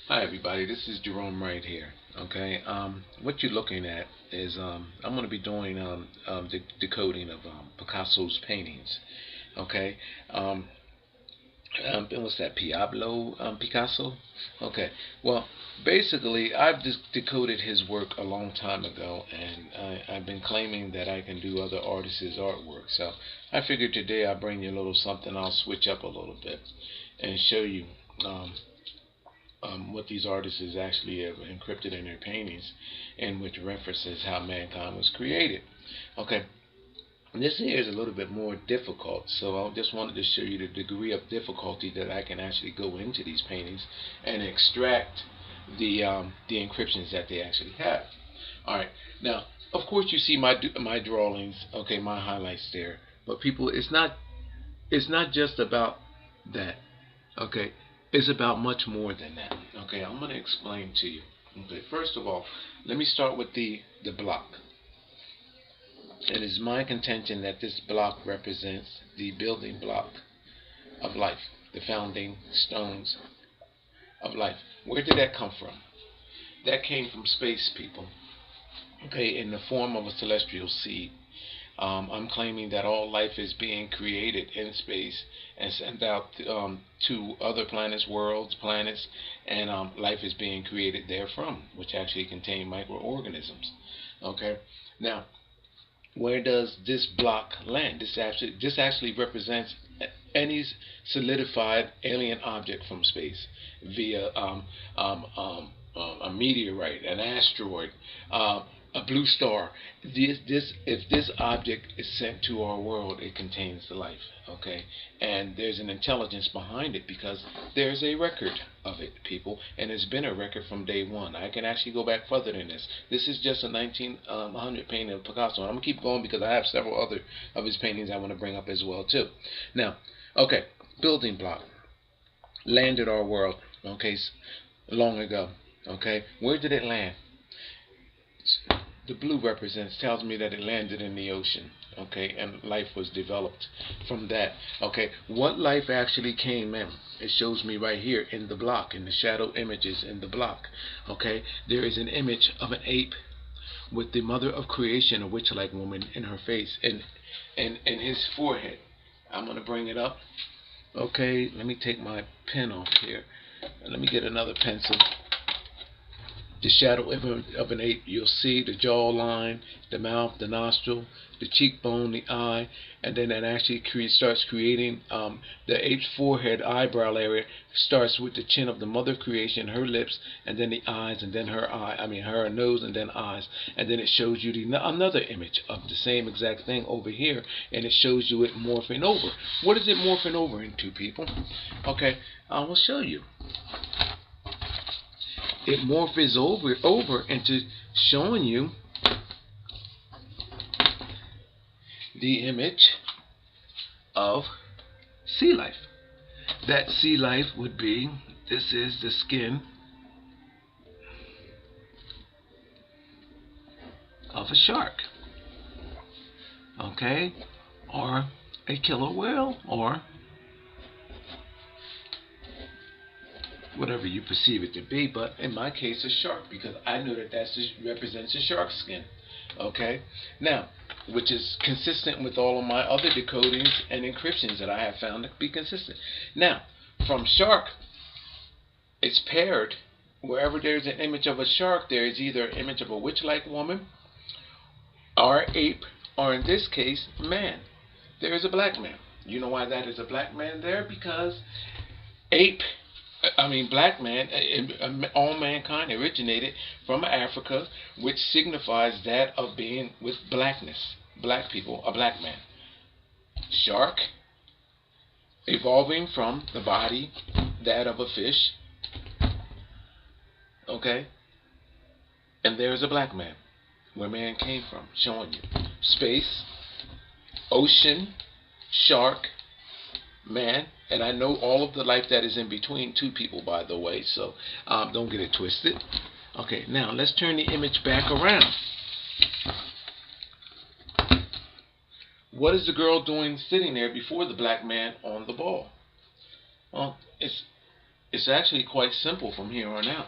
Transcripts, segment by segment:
Hi everybody, this is Jerome right here. Okay, what you're looking at is I'm going to be doing decoding of Picasso's paintings. Okay, um, what's that? Picasso? Okay, well, basically I've just decoded his work a long time ago, and I've been claiming that I can do other artists' artwork. So I figured today I'll bring you a little something. I'll switch up a little bit and show you. Um, what these artists actually have encrypted in their paintings, and which references how mankind was created. Okay, this here is a little bit more difficult, so I just wanted to show you the degree of difficulty that I can actually go into these paintings and extract the encryptions that they actually have. All right, now of course you see my drawings, okay, my highlights there, but people, it's not just about that. Okay, it's about much more than that. Okay, I'm going to explain to you. Okay, first of all, let me start with the block. It is my contention that this block represents the building block of life, the founding stones of life. Where did that come from? That came from space, people. Okay, in the form of a celestial seed. I'm claiming that all life is being created in space and sent out to other planets, worlds, planets, and life is being created therefrom, which actually contain microorganisms. Okay, now where does this block land? This actually represents any solidified alien object from space via a meteorite, an asteroid, a blue star. If this object is sent to our world, it contains the life. Okay, and there's an intelligence behind it because there's a record of it, people, and it's been a record from day one. I can actually go back further than this. This is just a 1900 painting of Picasso, and I'm gonna keep going because I have several other of his paintings I want to bring up as well too. Now, okay, building block landed our world. Okay, long ago. Okay, where did it land? The blue represents tells me that it landed in the ocean. Okay, and life was developed from that. Okay, what life actually came in, it shows me right here in the block, in the shadow images in the block. Okay, there is an image of an ape with the mother of creation, a witch-like woman, in her face and his forehead. I'm gonna bring it up. Okay, let me take my pen off here. Let me get another pencil. The shadow of an ape, you'll see the jawline, the mouth, the nostril, the cheekbone, the eye, and then it actually starts creating the ape's forehead, eyebrow area starts with the chin of the mother creation, her lips, and then the eyes, and then her eye. I mean her nose, and then eyes, and then it shows you another image of the same exact thing over here, and it shows you it morphing over. What is it morphing over into, people? Okay, I will show you. It morphs over into showing you the image of sea life. That sea life would be, this is the skin of a shark, okay, or a killer whale, or whatever you perceive it to be, but in my case a shark, because I know that represents a shark skin. Okay, now, which is consistent with all of my other decodings and encryptions that I have found to be consistent. Now, from shark, it's paired. Wherever there's an image of a shark, there is either an image of a witch-like woman, or ape, or in this case, man. There is a black man. You know why that is a black man there? Because ape, black man, all mankind originated from Africa, which signifies that of being with blackness. Black people, a black man. Shark, evolving from the body, that of a fish. Okay? And there's a black man, where man came from, showing you. Space, ocean, shark, man, and I know all of the life that is in between two people, by the way, so don't get it twisted. Okay, now let's turn the image back around. What is the girl doing sitting there before the black man on the ball? Well, it's It's actually quite simple from here on out.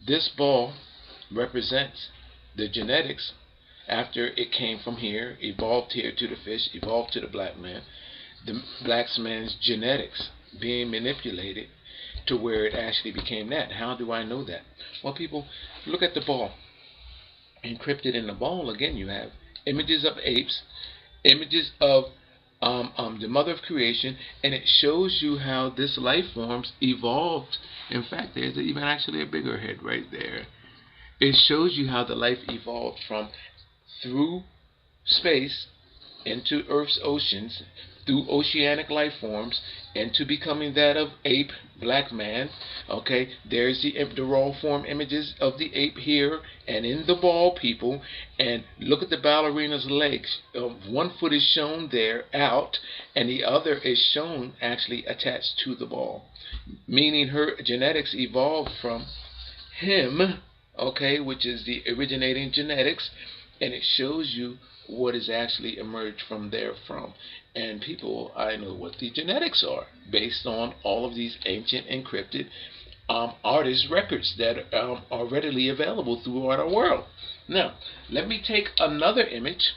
This ball represents the genetics after it came from here, evolved here to the fish, evolved to the black man. The black man's genetics being manipulated to where it actually became that. How do I know that? Well, people, look at the ball. Encrypted in the ball, again, you have images of apes, images of the mother of creation, and it shows you how this life forms evolved. In fact, there's even actually a bigger head right there. It shows you how the life evolved from through space into Earth's oceans, through oceanic life forms, into becoming that of ape, black man. Okay, there's the raw form images of the ape here, and in the ball, people. And look at the ballerina's legs. One foot is shown there out, and the other is shown actually attached to the ball, meaning her genetics evolved from him. Okay, which is the originating genetics, and it shows you what is actually emerged from there from. And people, I know what the genetics are based on all of these ancient encrypted artist records that are readily available throughout our world. Now, let me take another image.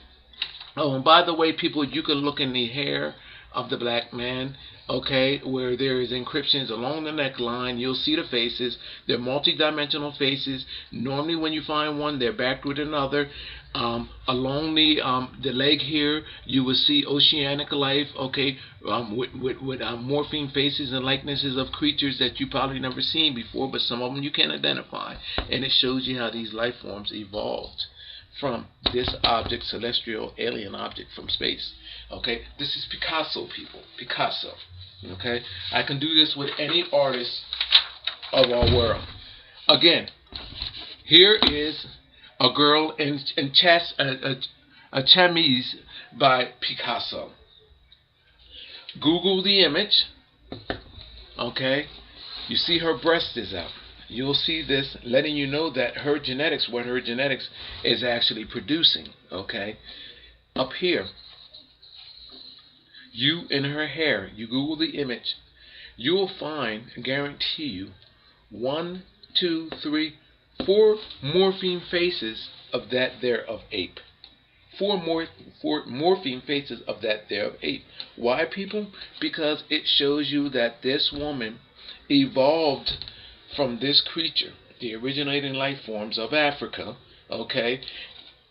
Oh, and by the way, people, you can look in the hair of the black man, okay, where there is encryptions along the neckline. You'll see the faces. They're multi-dimensional faces. Normally when you find one, they're backed with another. Along the leg here, you will see oceanic life, okay, with morphine faces and likenesses of creatures that you probably never seen before, but some of them you can identify. And it shows you how these life forms evolved from this object, celestial alien object from space. Okay, this is Picasso, people. Picasso. Okay, I can do this with any artist of our world. Again, here is a girl in a chemise by Picasso. Google the image. Okay, you see her breast is out. You'll see this letting you know that her genetics, what her genetics is actually producing. Okay, up here, you in her hair, you Google the image, you will find, I guarantee you, 1, 2, 3, 4 morphine faces of that there of ape. Four morphine faces of that there of ape. Why, people? Because it shows you that this woman evolved from this creature, the originating life forms of Africa. Okay,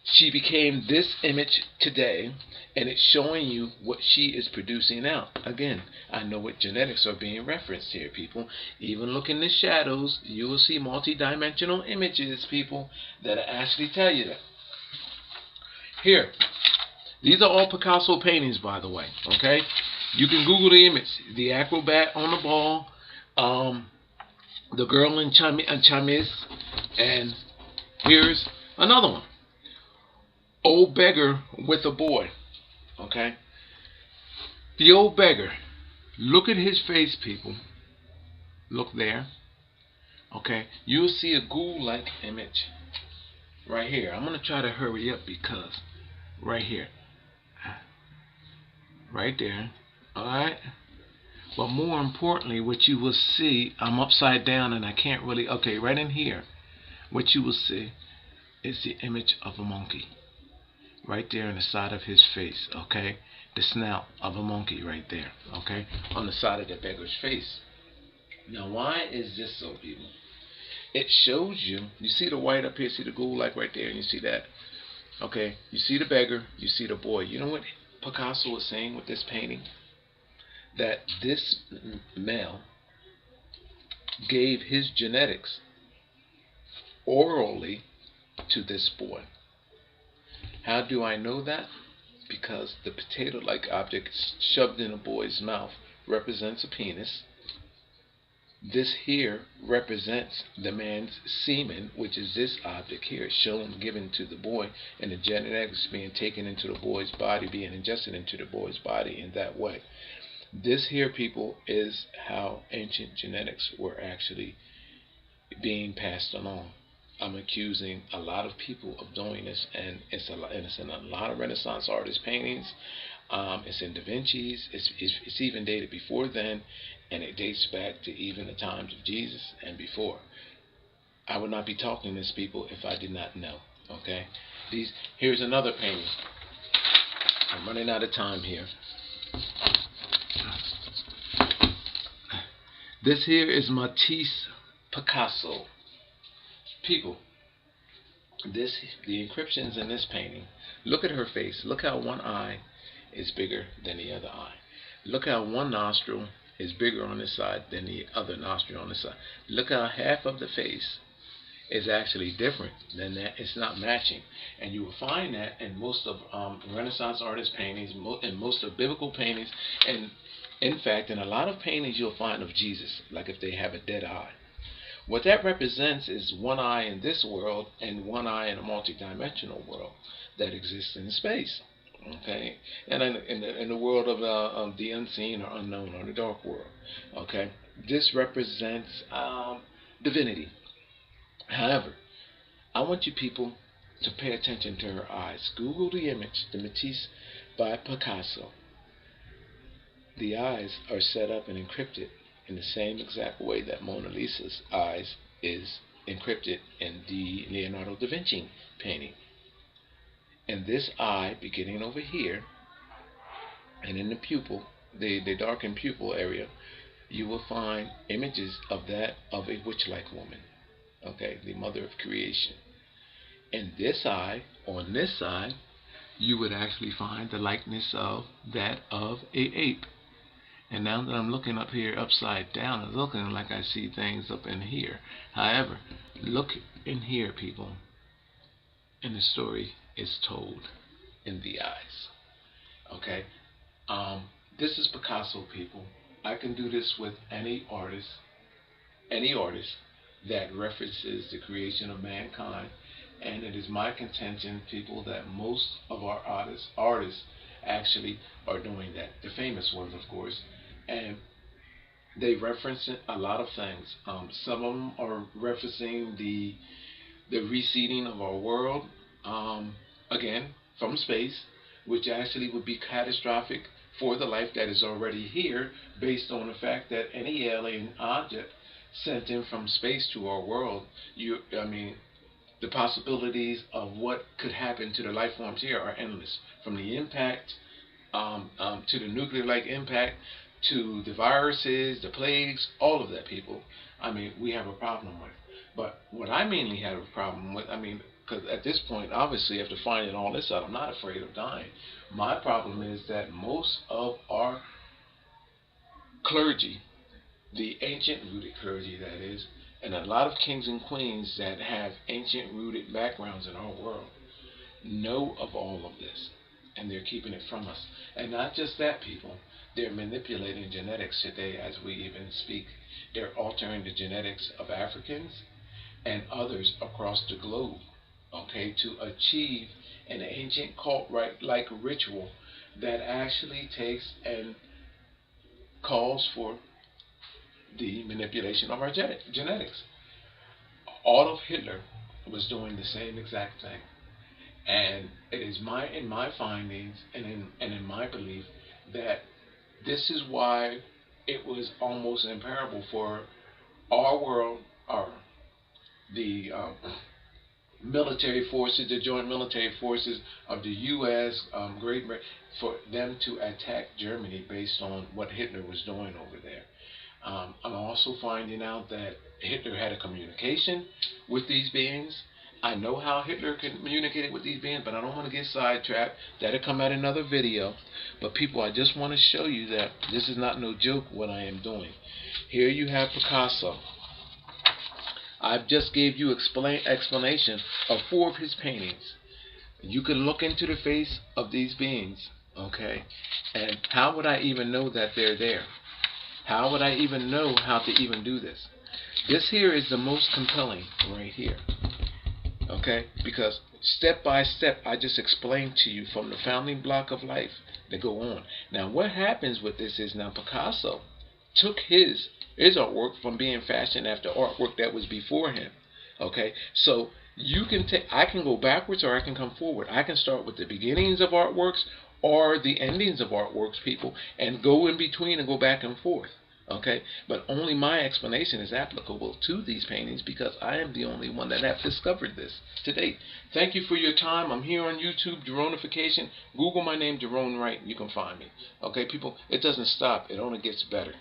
she became this image today, and it's showing you what she is producing out. Again, I know what genetics are being referenced here, people. Even look in the shadows, you will see multi-dimensional images, people, that actually tell you that. Here, these are all Picasso paintings, by the way. Okay, you can Google the image, the acrobat on the ball, the girl in chemise, and here's another one. Old beggar with a boy. Okay? The old beggar. Look at his face, people. Look there. Okay? You'll see a ghoul-like image right here. I'm going to try to hurry up because right here. Right there. Alright? But more importantly, what you will see, I'm upside down and I can't really, okay, right in here, what you will see is the image of a monkey. Right there on the side of his face, okay? The snout of a monkey right there, okay? On the side of the beggar's face. Now, why is this so, people? It shows you, you see the white up here, see the ghoul like right there, and you see that, okay? You see the beggar, you see the boy. You know what Picasso was saying with this painting? That this male gave his genetics orally to this boy. How do I know that? Because the potato-like object shoved in a boy's mouth represents a penis. This here represents the man's semen, which is this object here, shown, given to the boy, and the genetics being taken into the boy's body, being ingested into the boy's body in that way. This here, people, is how ancient genetics were actually being passed along. I'm accusing a lot of people of doing this, and it's in a lot of Renaissance artist paintings. It's in Da Vinci's. It's even dated before then, and it dates back to even the times of Jesus and before. I would not be talking to these people if I did not know. Okay, here's another painting. I'm running out of time here. This here is Matisse Picasso. People, the encryptions in this painting. Look at her face. Look how one eye is bigger than the other eye. Look how one nostril is bigger on this side than the other nostril on this side. Look how half of the face is actually different than that. It's not matching. And you will find that in most of Renaissance artist paintings, in most of biblical paintings, and in fact, in a lot of paintings you'll find of Jesus, like if they have a dead eye. What that represents is one eye in this world and one eye in a multidimensional world that exists in space. Okay, and in the world of the unseen or unknown, or the dark world. Okay, this represents divinity. However, I want you people to pay attention to her eyes. Google the image, the Matisse by Picasso. The eyes are set up and encrypted in the same exact way that Mona Lisa's eyes is encrypted in the Leonardo da Vinci painting. And this eye, beginning over here, and in the pupil, the darkened pupil area, you will find images of that of a witch-like woman. Okay, the mother of creation. In this eye, on this side, you would actually find the likeness of that of a ape. And now that I'm looking up here upside down, it's looking like I see things up in here. However, look in here, people, and the story is told in the eyes. Okay, this is Picasso, people. I can do this with any artist that references the creation of mankind, and it is my contention, people, that most of our artists actually are doing that. The famous ones, of course, and they reference a lot of things. Some of them are referencing the receding of our world, again, from space, which actually would be catastrophic for the life that is already here, based on the fact that any alien object sent in from space to our world, the possibilities of what could happen to the life forms here are endless. From the impact to the nuclear-like impact, to the viruses, the plagues, all of that, people, we have a problem with. But what I mainly have a problem with, because at this point, obviously, after finding all this out, I'm not afraid of dying. My problem is that most of our clergy, the ancient rooted clergy, that is, and a lot of kings and queens that have ancient rooted backgrounds in our world, know of all of this, and they're keeping it from us. And not just that, people, they're manipulating genetics today as we even speak. They're altering the genetics of Africans and others across the globe, okay, to achieve an ancient cult-like ritual that actually takes and calls for the manipulation of our genetics. Adolf Hitler was doing the same exact thing, and it is in my findings and in my belief that this is why it was almost imparable for our world, the military forces, the joint military forces of the U.S., Great Britain, for them to attack Germany based on what Hitler was doing over there. I'm also finding out that Hitler had a communication with these beings. I know how Hitler communicated with these beings, but I don't want to get sidetracked. That'll come out in another video. But people, I just want to show you that this is not no joke what I am doing. Here you have Picasso. I've just gave you explanation of 4 of his paintings. You can look into the face of these beings, okay? And how would I even know that they're there? How would I even know how to even do this? This here is the most compelling right here, okay? Because step by step, I just explained to you from the founding block of life to go on. Now, what happens with this is now Picasso took his artwork from being fashioned after artwork that was before him, okay? So you can I can go backwards or I can come forward. I can start with the beginnings of artworks, or the endings of artworks, people, and go in between and go back and forth. Okay, but only my explanation is applicable to these paintings because I am the only one that have discovered this to date. Thank you for your time. I'm here on YouTube, Geronification. Google my name, Gerone Wright, you can find me. Okay, people, it doesn't stop. It only gets better.